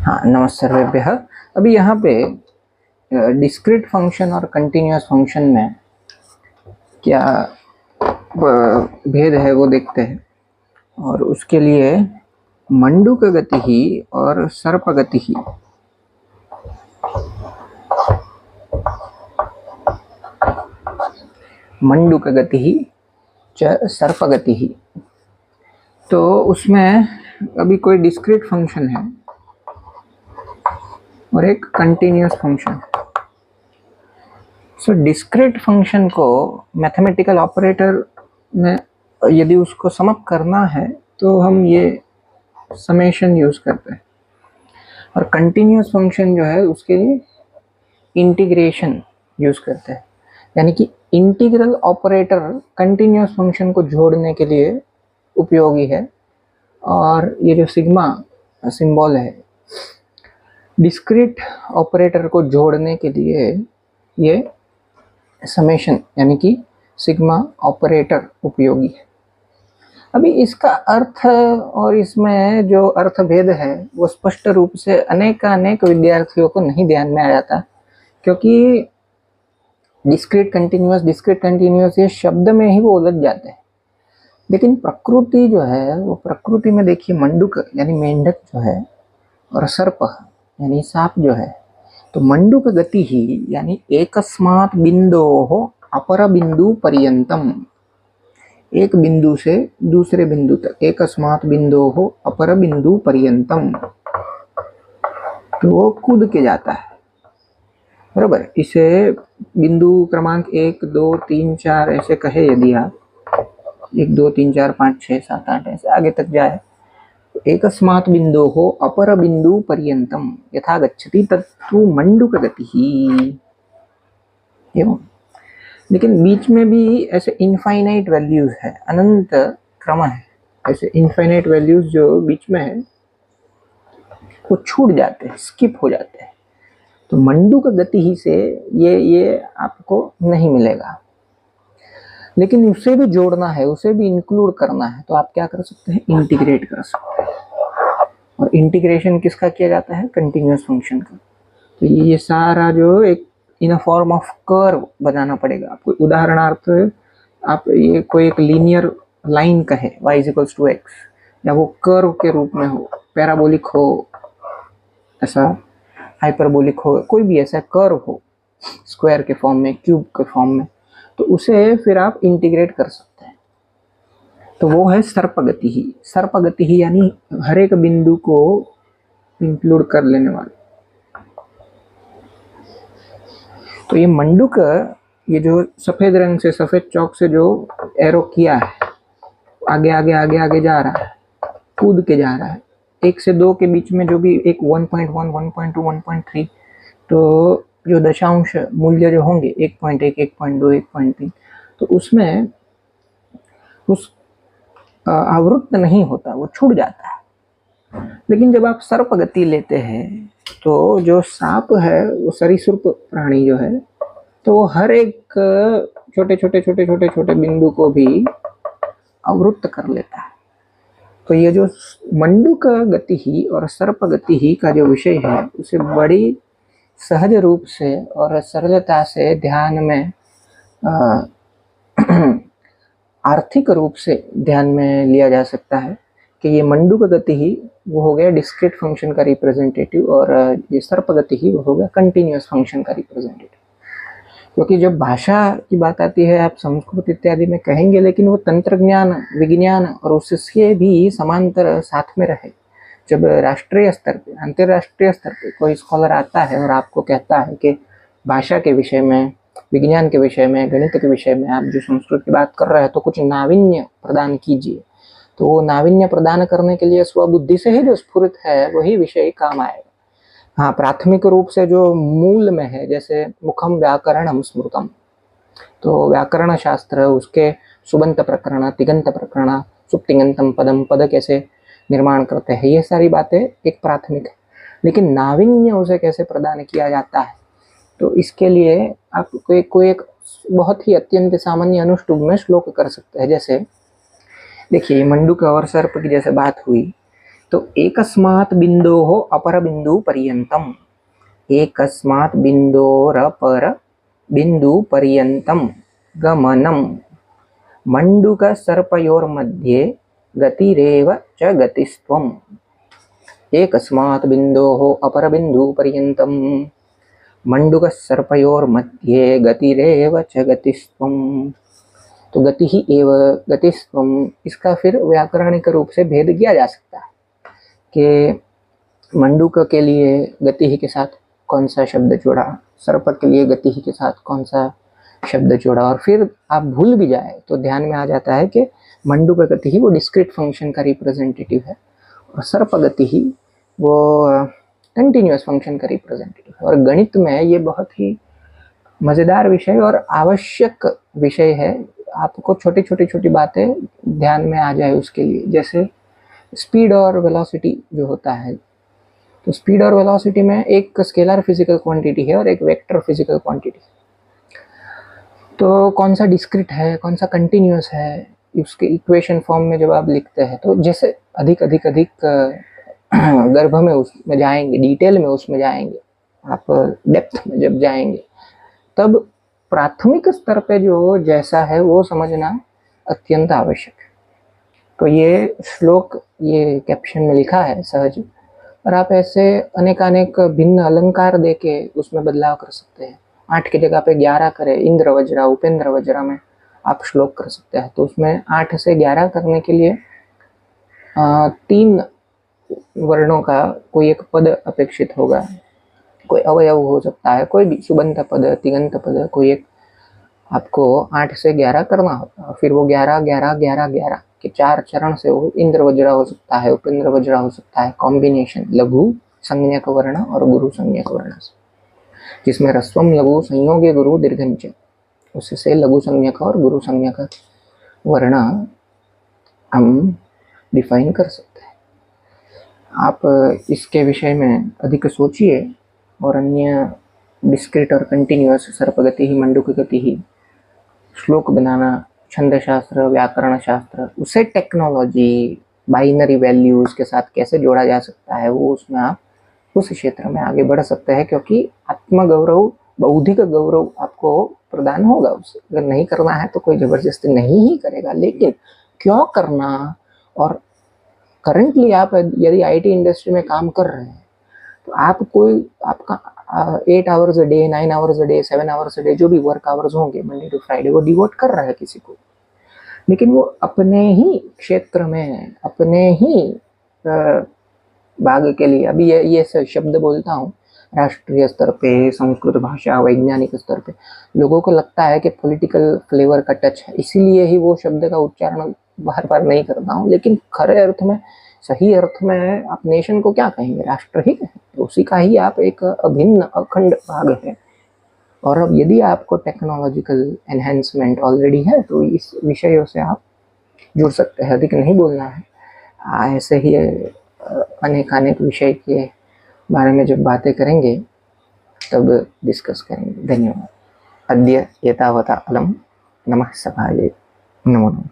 हाँ, नमस्सर्वेभ्यः। अभी यहाँ पे डिस्क्रीट फंक्शन और कंटिन्यूअस फंक्शन में क्या भेद है वो देखते हैं। और उसके लिए मंडूक गति और सर्प गति, मंडूक गति च सर्प गति, तो उसमें अभी कोई डिस्क्रीट फंक्शन है और एक कंटिन्यूअस फंक्शन। सो डिस्क्रीट फंक्शन को मैथमेटिकल ऑपरेटर में यदि उसको समअप करना है तो हम ये समेशन यूज करते हैं, और कंटिन्यूअस फंक्शन जो है उसके लिए इंटीग्रेशन यूज करते हैं। यानी कि इंटीग्रल ऑपरेटर कंटिन्यूअस फंक्शन को जोड़ने के लिए उपयोगी है, और ये जो सिग्मा सिंबल है डिस्क्रीट ऑपरेटर को जोड़ने के लिए ये समेशन यानी कि सिग्मा ऑपरेटर उपयोगी है। अभी इसका अर्थ और इसमें जो अर्थ भेद है वो स्पष्ट रूप से अनेक विद्यार्थियों को नहीं ध्यान में आ जाता, क्योंकि डिस्क्रीट कंटिन्यूअस ये शब्द में ही वो उलझ जाते हैं। लेकिन प्रकृति जो है वो प्रकृति में देखिए, मंडूक यानी मेंढक जो है और सर्प यानी सांप जो है, तो मंडूक गति ही यानी एकस्मात् बिंदोः अपर बिंदु पर्यंतम, एक बिंदु से दूसरे बिंदु तक, एकस्मात् बिंदोः अपर बिंदु पर्यंतम, तो वो कूद के जाता है। बराबर, इसे बिंदु क्रमांक 1 2 3 4 ऐसे कहे, यदि आप 1 2 3 4 5 6 7 8 ऐसे आगे तक जाए, एकस्मात् बिंदोः अपर बिंदु पर्यंतम यथा गच्छति तत्तु मंडूक गतिः। एवं लेकिन बीच में भी ऐसे इनफाइनाइट वैल्यूज है, अनंत क्रम है, ऐसे इनफाइनाइट वैल्यूज जो बीच में है वो छूट जाते हैं, स्किप हो जाते हैं। तो मंडूक गति ही से ये आपको नहीं मिलेगा। लेकिन उसे भी जोड़ना है, उसे भी इंक्लूड करना है, तो आप क्या कर सकते हैं, इंटीग्रेट कर सकते हैं। और इंटीग्रेशन किसका किया जाता है, कंटिन्यूअस फंक्शन का। तो ये सारा जो एक इन अ फॉर्म ऑफ कर्व बनाना पड़ेगा आपको। उदाहरणार्थ आप ये कोई एक लीनियर लाइन कहे y इक्वल्स टू एक्स, या वो कर्व के रूप में हो, पैराबोलिक हो, ऐसा हाइपरबोलिक हो, कोई भी ऐसा कर्व हो स्क्वायर के फॉर्म में, क्यूब के फॉर्म में, तो उसे फिर आप इंटीग्रेट कर सकते हैं। तो वो है सर्पगति ही। सर्पगति ही यानी हर एक बिंदु को इंक्लूड कर लेने वाला। तो ये मंडूक, ये जो सफेद रंग से, सफेद चौक से जो एरो किया है, आगे आगे आगे आगे जा रहा है, कूद के जा रहा है। 1 से 2 के बीच में जो भी एक 1.1 1.2 1.3, तो जो दशांश मूल्य जो होंगे 1.1 1.2 1.3, तो उसमें उस आवृत्त नहीं होता, वो छूट जाता है। लेकिन जब आप सर्प गति लेते हैं तो जो सांप है वो सरीसृप प्राणी जो है, तो वो हर एक छोटे छोटे बिंदु को भी आवृत्त कर लेता है। तो ये जो मंडूक गति ही और सर्प गति ही का जो विषय है, उसे बड़ी सहज रूप से और सरलता से ध्यान में आर्थिक रूप से ध्यान में लिया जा सकता है कि ये मंडूक गति ही वो हो गया डिस्क्रीट फंक्शन का रिप्रेजेंटेटिव, और ये सर्प गति ही वो हो गया कंटिन्यूअस फंक्शन का रिप्रेजेंटेटिव। क्योंकि जब भाषा की बात आती है, आप संस्कृत इत्यादि में कहेंगे, लेकिन वो तंत्र ज्ञान, विज्ञान और उससे भी समांतर साथ में रहे। जब राष्ट्रीय स्तर पे, अंतर्राष्ट्रीय स्तर पे कोई स्कॉलर आता है और आपको कहता है कि भाषा के विषय में, विज्ञान के विषय में, गणित के विषय में आप जो संस्कृत की बात कर रहे हैं, तो कुछ नाविन्य प्रदान कीजिए, तो वो नाविन्य प्रदान करने के लिए स्वबुद्धि से ही जो स्फुरित है वही विषय काम आएगा। हाँ, प्राथमिक रूप से जो मूल में है, जैसे मुखम व्याकरणम स्मृतम, तो व्याकरण शास्त्र, उसके सुबंत प्रकरण, तिगंत प्रकरण, सुप्तिगंतम पदम, पद कैसे निर्माण करते हैं, ये सारी बातें एक प्राथमिक है। लेकिन नाविन्य उसे कैसे प्रदान किया जाता है, तो इसके लिए आप कोई एक बहुत ही अत्यंत सामान्य अनुष्टुप में श्लोक कर सकते हैं। जैसे देखिए, मंडूक और सर्प की जैसे बात हुई तो एकस्मात् बिन्दोः अपर बिंदु पर्यन्तम, एकस्मात् बिन्दोरपर बिंदु पर्यन्तम गमनम मंडूक सर्पयोर्मध्ये गतिरेव च गतिस्त्वम्। एकस्मात् बिन्दोः अपर बिंदु पर्यन्तम मंडूक सर्पयोर्मध्ये गतिरेव च गतिस्त्वम्। तो गति ही एव गतिस्त्वम्, इसका फिर व्याकरणिक रूप से भेद किया जा सकता है कि मंडूक के लिए गति ही के साथ कौन सा शब्द जोड़ा, सर्प के लिए गति ही के साथ कौन सा शब्द जोड़ा, और फिर आप भूल भी जाए तो ध्यान में आ जाता है कि मंडूक गति ही वो डिस्क्रीट फंक्शन का रिप्रेजेंटेटिव है और सर्प गति ही वो कंटिन्यूअस फंक्शन का रिप्रेजेंटेटिव है। और गणित में ये बहुत ही मज़ेदार विषय और आवश्यक विषय है। आपको छोटी छोटी बातें ध्यान में आ जाए उसके लिए, जैसे स्पीड और वेलोसिटी जो होता है, तो स्पीड और वेलोसिटी में एक स्केलर फिजिकल क्वांटिटी है और एक वेक्टर फिजिकल क्वांटिटी है। तो कौन सा डिस्क्रीट है, कौन सा कंटिन्यूअस है, उसके इक्वेशन फॉर्म में जब आप लिखते हैं तो जैसे अधिक अधिक अधिक गर्भ में उसमें जाएंगे, डिटेल में उसमें जाएंगे, आप डेप्थ में जब जाएंगे, तब प्राथमिक स्तर पे जो जैसा है वो समझना अत्यंत आवश्यक है। तो ये श्लोक ये कैप्शन में लिखा है सहज, और आप ऐसे अनेकानेक भिन्न अलंकार देके उसमें बदलाव कर सकते हैं। 8 की जगह पे 11 करें, इंद्र वज्रा उपेंद्र वज्रा में आप श्लोक कर सकते हैं। तो उसमें 8 से 11 करने के लिए 3 वर्णों का कोई एक पद अपेक्षित होगा, कोई अवयव हो सकता है, कोई भी सुबंत पद, तिगंत पद, कोई एक आपको 8 से 11 करना होगा। फिर वो 11 11 11 11 के 4 चरण से वो इंद्र वज्रा हो सकता है, उपेंद्र वज्रा हो सकता है, कॉम्बिनेशन लघु संज्ञक वर्ण और गुरु संज्ञक वर्ण से, जिसमें रस्वम लघु संयोगे गुरु दीर्घंच, उससे लघु संज्ञक और गुरु संज्ञक वर्ण हम डिफाइन कर सकते हैं। आप इसके विषय में अधिक सोचिए और अन्य डिस्क्रीट और कंटिन्यूअस सर्पगति ही, मंडूक गति ही, श्लोक बनाना, छंद शास्त्र, व्याकरण शास्त्र, उसे टेक्नोलॉजी, बाइनरी वैल्यूज के साथ कैसे जोड़ा जा सकता है, वो उसमें आप उस क्षेत्र में आगे बढ़ सकते हैं, क्योंकि आत्मगौरव, बौद्धिक गौरव आपको प्रदान होगा उससे। अगर नहीं करना है तो कोई जबरदस्ती नहीं ही करेगा, लेकिन क्यों करना। और करंटली आप यदि आईटी इंडस्ट्री में काम कर रहे हैं तो आप कोई आपका 8 hours a day, 9 hours a day, 7 hours a day, जो भी वर्क आवर्स होंगे मंडे टू फ्राइडे, वो डिवोट कर रहा है किसी को, लेकिन वो अपने ही क्षेत्र में, अपने ही भाग के लिए। अभी ये शब्द बोलता हूँ राष्ट्रीय स्तर पे, संस्कृत भाषा, वैज्ञानिक स्तर पे, लोगों को लगता है कि पॉलिटिकल फ्लेवर का टच है, इसीलिए ही वो शब्द का उच्चारण बार बार नहीं करता हूँ। लेकिन खरे अर्थ में, सही अर्थ में आप नेशन को क्या कहेंगे, राष्ट्र ही कहेंगे, उसी का ही आप एक अभिन्न अखंड भाग है। और अब यदि आपको टेक्नोलॉजिकल एनहेंसमेंट ऑलरेडी है तो इस विषयों से आप जुड़ सकते हैं। अधिक नहीं बोलना है, ऐसे ही अनेक विषय के बारे में जब बातें करेंगे तब डिस्कस करेंगे। धन्यवाद। अद्य एतावता अलम। नमः सभाये। नमो नमः।